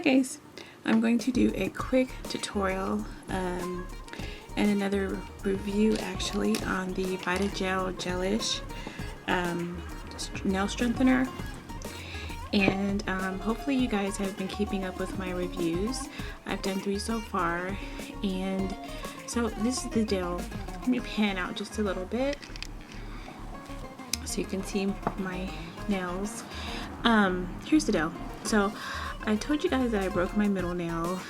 Hi guys, I'm going to do a quick tutorial and another review actually on the VITAGEL Gelish nail strengthener, and hopefully you guys have been keeping up with my reviews. I've done 3 so far, and so this is the deal. Let me pan out just a little bit so you can see my nails. Here's the deal. So I told you guys that I broke my middle nail,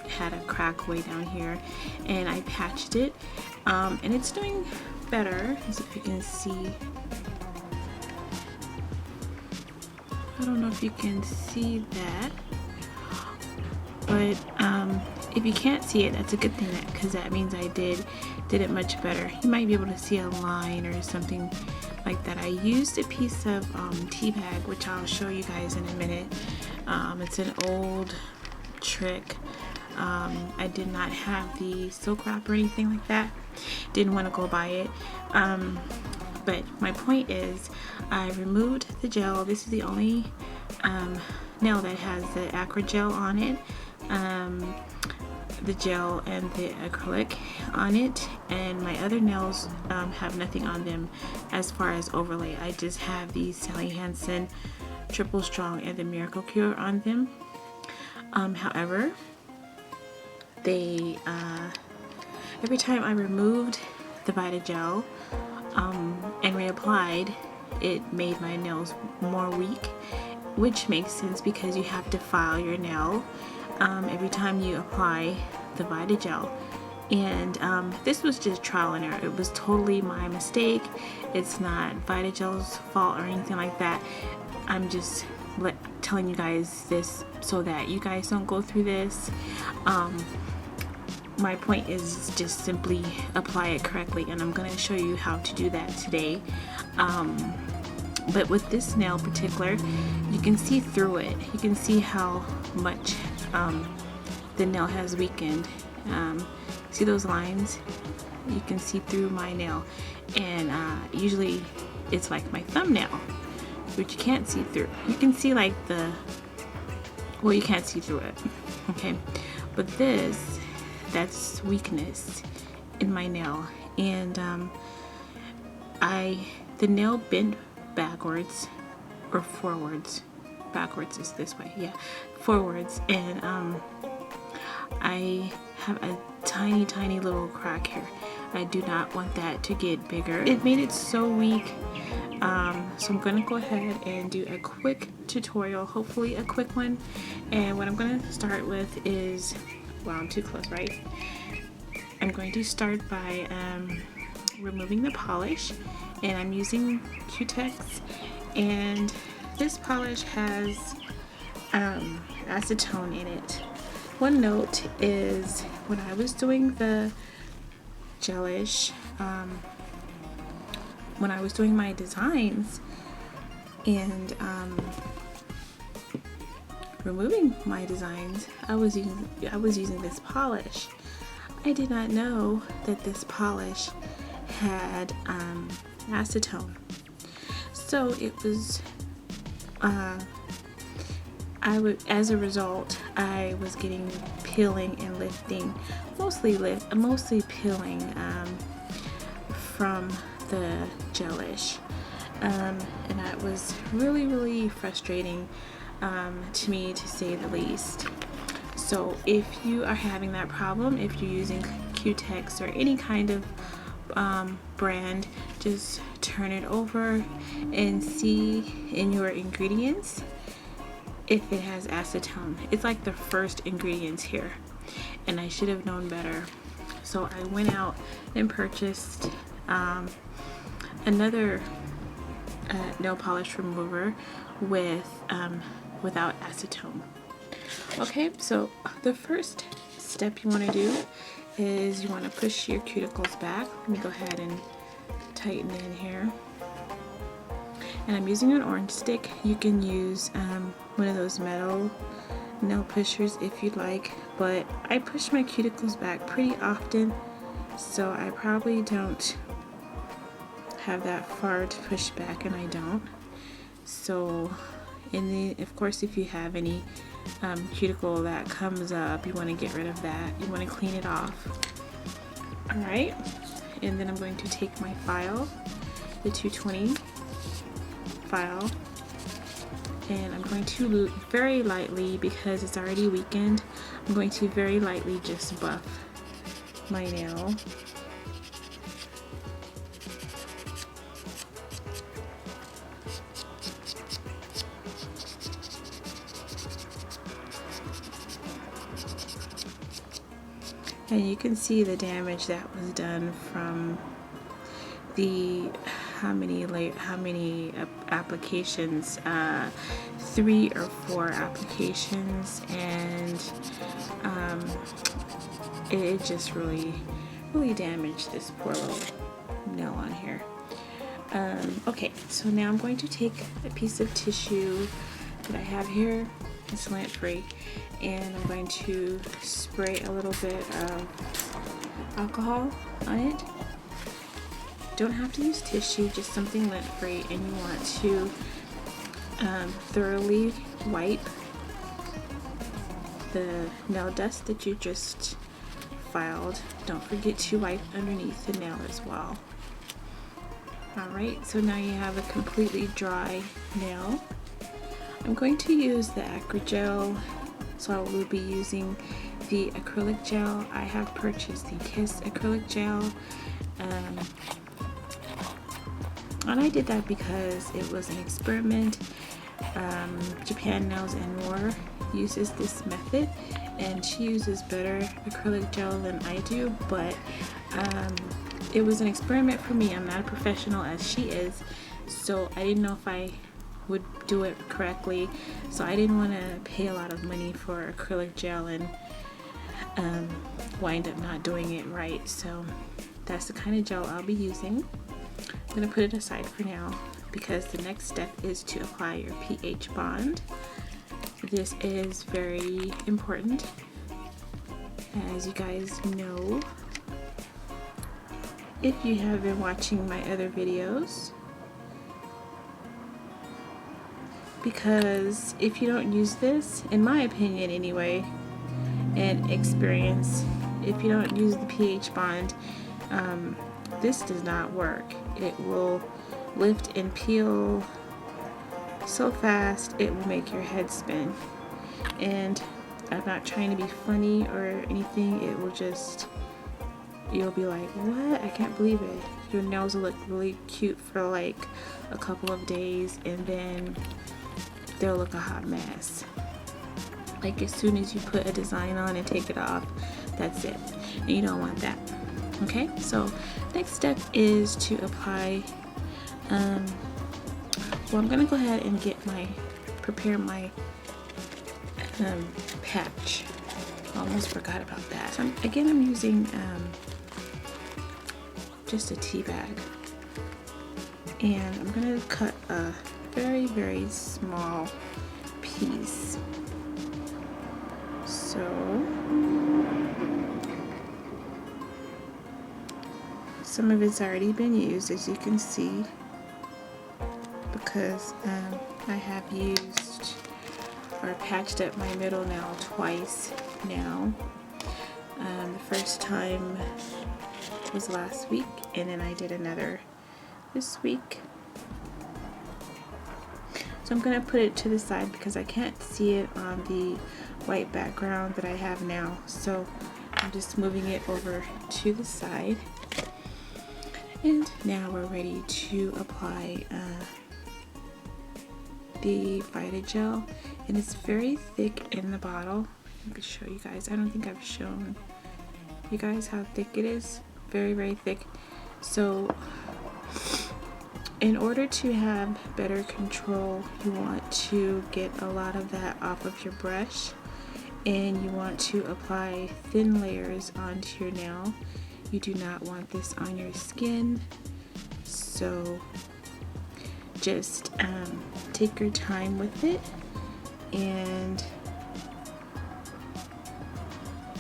had a crack way down here, and I patched it, and it's doing better, as if you can see. I don't know if you can see that, but if you can't see it, that's a good thing, because that means I did it much better. You might be able to see a line or something like that. I used a piece of Teabag, which I'll show you guys in a minute. It's an old trick. I did not have the silk wrap or anything like that. Didn't want to go buy it. But my point is, I removed the gel. This is the only nail that has the acrylic gel on it. The gel and the acrylic on it, and my other nails have nothing on them as far as overlay. I just have the Sally Hansen Triple Strong and the Miracle Cure on them. However, they every time I removed the VITAGEL and reapplied, it made my nails more weak, which makes sense because you have to file your nail every time you apply the VITAGEL. And this was just trial and error. It was totally my mistake. It's not VITAGEL's fault or anything like that. I'm just telling you guys this so that you guys don't go through this. My point is just simply apply it correctly, and I'm going to show you how to do that today. But with this nail in particular, you can see through it. You can see how much the nail has weakened. See those lines? You can see through my nail, and usually it's like my thumbnail, which you can't see through. You can see like well, you can't see through it, okay? But that's weakness in my nail, and the nail bent backwards or forwards. Backwards is this way, yeah, forwards, and I have a tiny little crack here. I do not want that to get bigger. It made it so weak. So I'm gonna go ahead and do a quick tutorial, hopefully a quick one. And what I'm gonna start with is, well, I'm too close, right? I'm going to start by removing the polish, and I'm using Q-Tex, and this polish has acetone in it. One note is, when I was doing the gelish, when I was doing my designs and removing my designs, I was using this polish. I did not know that this polish had acetone, so it was as a result, I was getting peeling and lifting, mostly peeling from the gelish, and that was really frustrating to me, to say the least. So if you are having that problem, if you're using Q-Tex or any kind of brand, just turn it over and see in your ingredients if it has acetone. It's like the first ingredients here, and I should have known better. So I went out and purchased another nail polish remover without acetone. Okay, so the first step you want to do is you want to push your cuticles back. Let me go ahead and tighten in here. And I'm using an orange stick. You can use one of those metal nail pushers if you'd like, but I push my cuticles back pretty often, so I probably don't have that far to push back, and I don't. So And then of course if you have any cuticle that comes up, you want to get rid of that. You want to clean it off. Alright, and then I'm going to take my file, the 220 file, and I'm going to very lightly, because it's already weakened, I'm going to very lightly just buff my nail. And you can see the damage that was done from the how many applications, 3 or 4 applications, and it just really damaged this poor little nail on here. Okay, so now I'm going to take a piece of tissue that I have here, it's lint free, and I'm going to spray a little bit of alcohol on it. Don't have to use tissue, just something lint free, and you want to thoroughly wipe the nail dust that you just filed. Don't forget to wipe underneath the nail as well. Alright, so now you have a completely dry nail. I'm going to use the acrygel, so I will be using the acrylic gel. I have purchased the Kiss acrylic gel, and I did that because it was an experiment. Japan Nails and More uses this method, and she uses better acrylic gel than I do, but it was an experiment for me. I'm not a professional as she is, so I didn't know if I would do it correctly, so I didn't want to pay a lot of money for acrylic gel and wind up not doing it right. So that's the kind of gel I'll be using. I'm going to put it aside for now because the next step is to apply your pH bond. This is very important, as you guys know if you have been watching my other videos, because if you don't use this, in my opinion anyway, and experience, if you don't use the pH bond, this does not work. It will lift and peel so fast it will make your head spin. And I'm not trying to be funny or anything, it will just, you'll be like, what? I can't believe it. Your nails will look really cute for like a couple of days, and then they'll look a hot mess. Like as soon as you put a design on and take it off, that's it. And you don't want that. Okay, so next step is to apply, well, I'm gonna go ahead and prepare my patch. Almost forgot about that. So again, I'm using just a tea bag, and I'm gonna cut a very, very small piece. So some of it's already been used, as you can see, because I have used or patched up my middle nail twice now. The first time was last week, and then I did another this week. So I'm going to put it to the side because I can't see it on the white background that I have now. So I'm just moving it over to the side. And now we're ready to apply the VITAGEL, and it's very thick in the bottle. Let me show you guys. I don't think I've shown you guys how thick it is. Very, very thick. So in order to have better control, you want to get a lot of that off of your brush, and you want to apply thin layers onto your nail. You do not want this on your skin, so just take your time with it and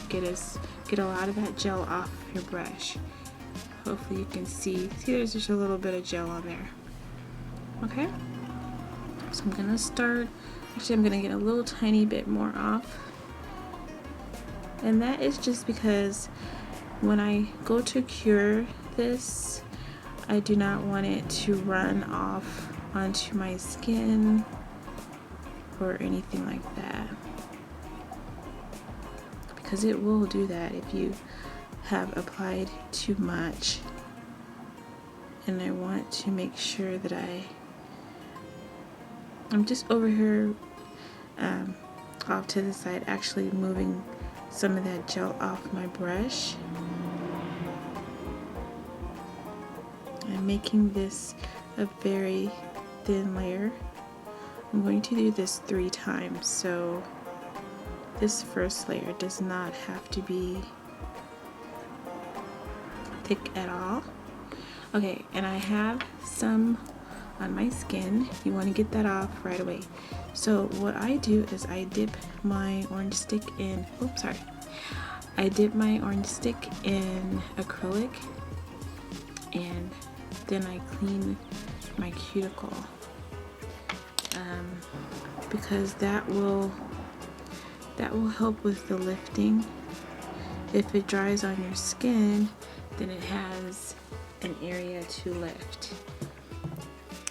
get a lot of that gel off your brush. Hopefully you can see there's just a little bit of gel on there. Okay, So I'm gonna start, actually I'm gonna get a little tiny bit more off. And that is just because when I go to cure this, I do not want it to run off onto my skin or anything like that, because it will do that if you have applied too much. And I want to make sure that I'm just over here off to the side, actually moving some of that gel off my brush. I'm making this a very thin layer. I'm going to do this 3 times, so this first layer does not have to be thick at all. Okay, and I have some on my skin. You want to get that off right away. So what I do is I dip my orange stick in, I dip my orange stick in acrylic, and then I clean my cuticle, because that will help with the lifting. If it dries on your skin, then it has an area to lift,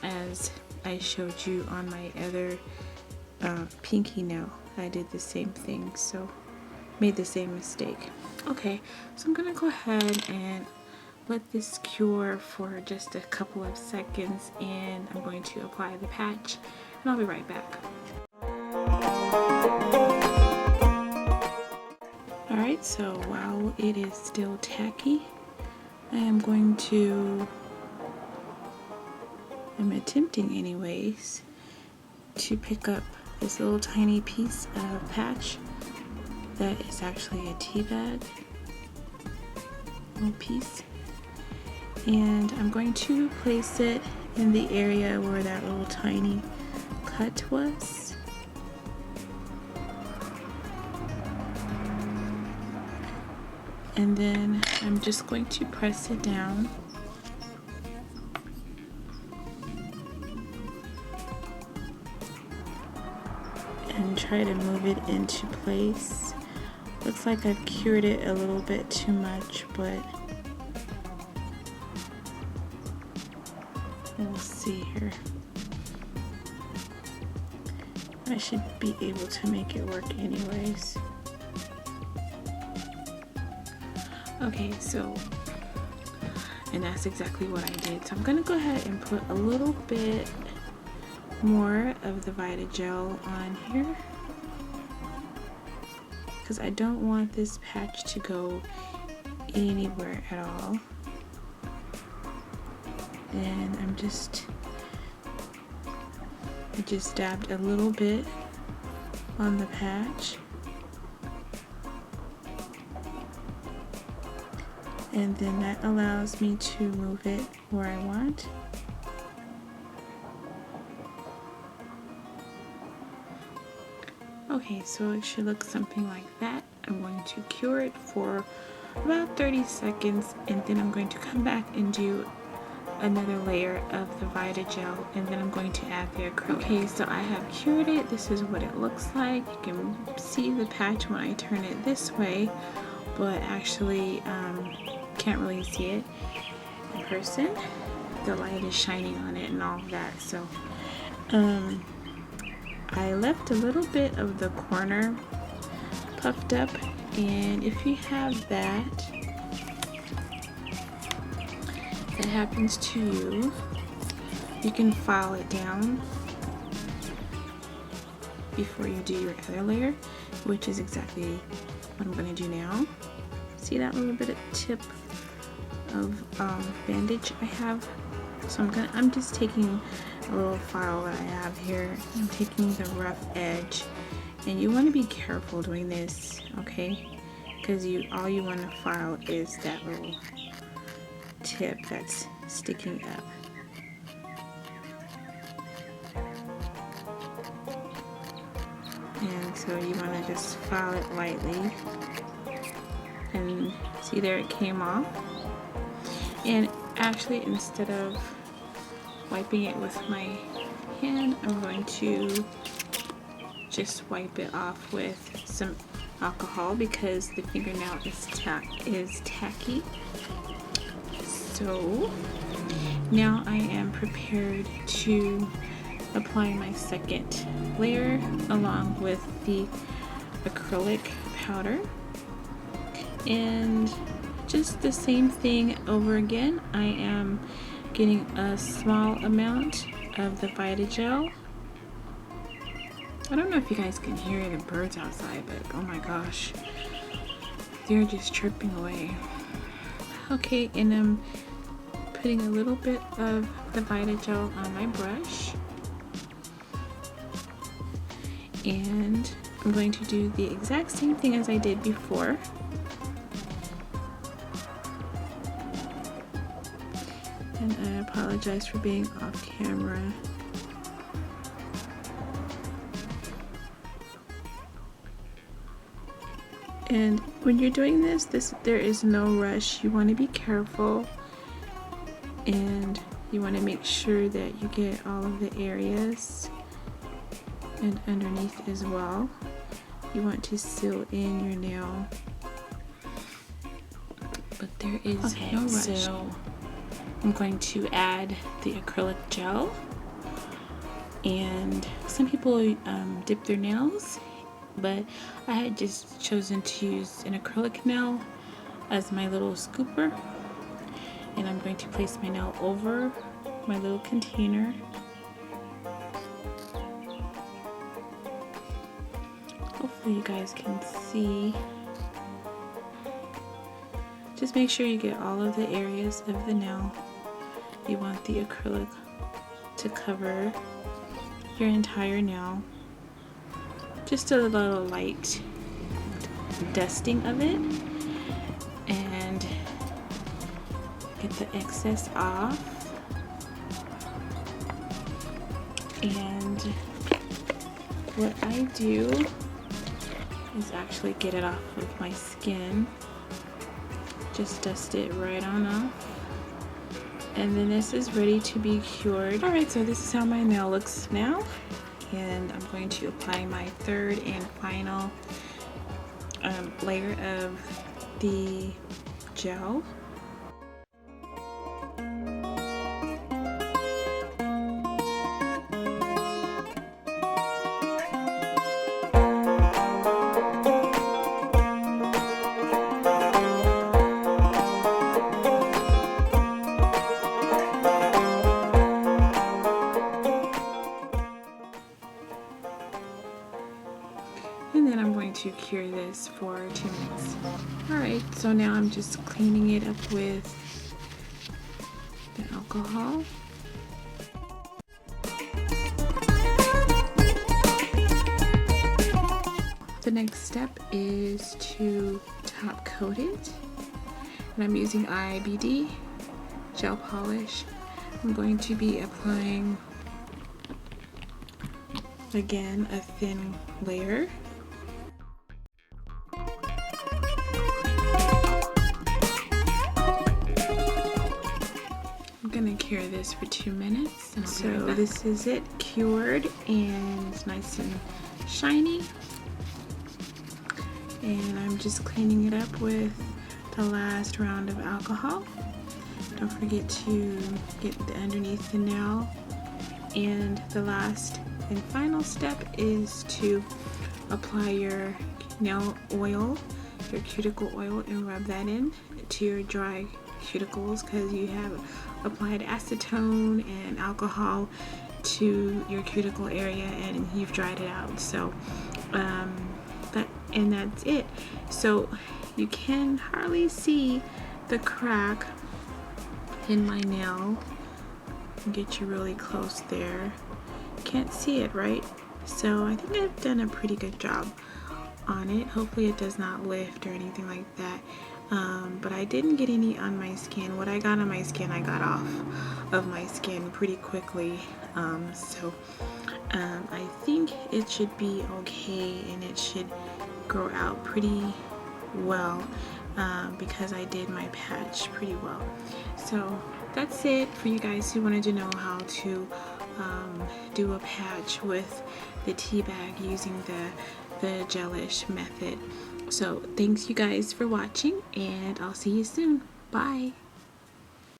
as I showed you on my other pinky nail. I did the same thing, so made the same mistake. Okay, so I'm gonna go ahead and let this cure for just a couple of seconds, and I'm going to apply the patch, and I'll be right back. Alright, so while it is still tacky, I'm attempting anyways to pick up this little tiny piece of patch that is actually a Teabag little piece, and I'm going to place it in the area where that little tiny cut was. And then I'm just going to press it down. And try to move it into place. Looks like I've cured it a little bit too much, but we'll see here. I should be able to make it work anyways. Okay, so, and that's exactly what I did. So I'm gonna go ahead and put a little bit more of the VITAGEL on here, because I don't want this patch to go anywhere at all. And I just dabbed a little bit on the patch, and then that allows me to move it where I want. Okay, so it should look something like that. I'm going to cure it for about 30 seconds, and then I'm going to come back and do another layer of the VITAGEL, and then I'm going to add the acrylic. Okay, so I have cured it. This is what it looks like. You can see the patch when I turn it this way, but actually can't really see it in person. The light is shining on it and all of that. So I left a little bit of the corner puffed up, and if you have that happens to you, you can file it down before you do your other layer, which is exactly what I'm going to do now. See that little bit of tip of bandage I have? So I'm just taking a little file that I have here. I'm taking the rough edge, and you want to be careful doing this, okay? Because all you want to file is that little tip that's sticking up. And so you want to just file it lightly, and see there it came off. And actually, instead of wiping it with my hand, I'm going to just wipe it off with some alcohol because the fingernail is tacky. So now I am prepared to apply my second layer along with the acrylic powder, and just the same thing over again. I am getting a small amount of the VITAGEL. I don't know if you guys can hear the birds outside, but oh my gosh, they're just chirping away. Okay, and I'm putting a little bit of the VITAGEL on my brush, and I'm going to do the exact same thing as I did before. And I apologize for being off camera. And when you're doing this, there is no rush. You want to be careful, and you want to make sure that you get all of the areas and underneath as well. You want to seal in your nail, but there is no rush. So I'm going to add the acrylic gel, and some people dip their nails, but I had just chosen to use an acrylic nail as my little scooper, and I'm going to place my nail over my little container. Hopefully you guys can see. Just make sure you get all of the areas of the nail. You want the acrylic to cover your entire nail. Just a little light dusting of it, and get the excess off. And what I do is actually get it off of my skin. Just dust it right on off, and then this is ready to be cured. Alright, so this is how my nail looks now, and I'm going to apply my third and final layer of the gel. And then I'm going to cure this for 2 minutes. Alright, so now I'm just cleaning it up with the alcohol. The next step is to top coat it. And I'm using IBD gel polish. I'm going to be applying, again, a thin layer. I'm gonna cure this for 2 minutes. And so this is it, cured and nice and shiny. And I'm just cleaning it up with the last round of alcohol. Don't forget to get the underneath the nail. And the last and final step is to apply your nail oil, your cuticle oil, and rub that in to your dry cuticles, because you have applied acetone and alcohol to your cuticle area and you've dried it out. So that's it. So you can hardly see the crack in my nail. I'll get you really close there. Can't see it, right? So I think I've done a pretty good job on it. Hopefully it does not lift or anything like that. But I didn't get any on my skin. What I got on my skin, I got off of my skin pretty quickly. I think it should be okay, and it should grow out pretty well because I did my patch pretty well. So that's it for you guys who wanted to know how to do a patch with the Teabag using the gelish method. So thanks you guys for watching, and I'll see you soon. Bye.